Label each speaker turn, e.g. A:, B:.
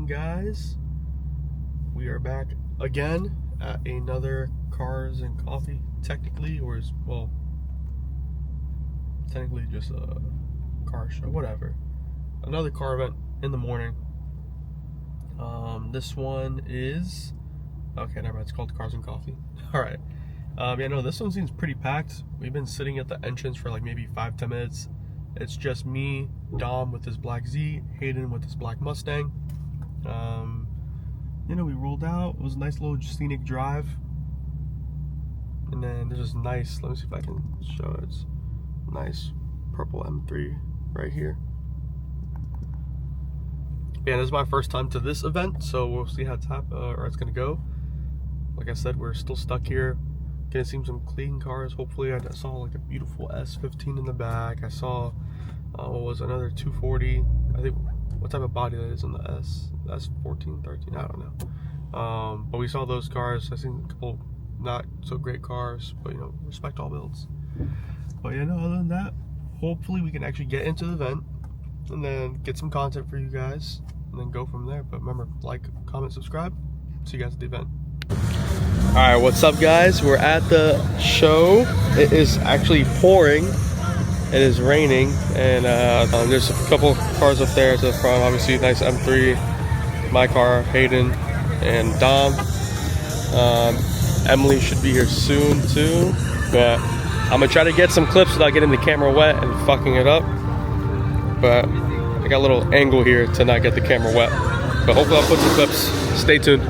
A: Guys, we are back again at another Cars and Coffee, technically, or as well, technically just a car show, whatever. Another car event in the morning. This one is okay, never mind, it's called Cars and Coffee. All right. Yeah, no, this one seems pretty packed. We've been sitting at the entrance for like maybe 5-10 minutes. It's just me, Dom with his black Z, Hayden with his black Mustang. You know, we rolled out. It was a nice little scenic drive. And then there's this nice, let me see if I can show it. It's nice purple M3 right here. Yeah, this is my first time to this event, so we'll see how it's gonna go. Like I said, we're still stuck here. Gonna see some clean cars. Hopefully, I saw like a beautiful S15 in the back. I saw what was another 240. I think. What type of body that is in the S? That's 14, 13, I don't know. But we saw those cars. I seen a couple not so great cars, but you know, respect all builds. But you know, other than that, hopefully we can actually get into the event and then get some content for you guys and then go from there. But remember, like, comment, subscribe. See you guys at the event. All right, what's up, guys? We're at the show. It is actually pouring. It is raining, and there's a couple cars up there to the front. Obviously, nice M3, my car, Hayden, and Dom. Emily should be here soon too, but I'm gonna try to get some clips without getting the camera wet and fucking it up. But I got a little angle here to not get the camera wet. But hopefully I'll put some clips. Stay tuned.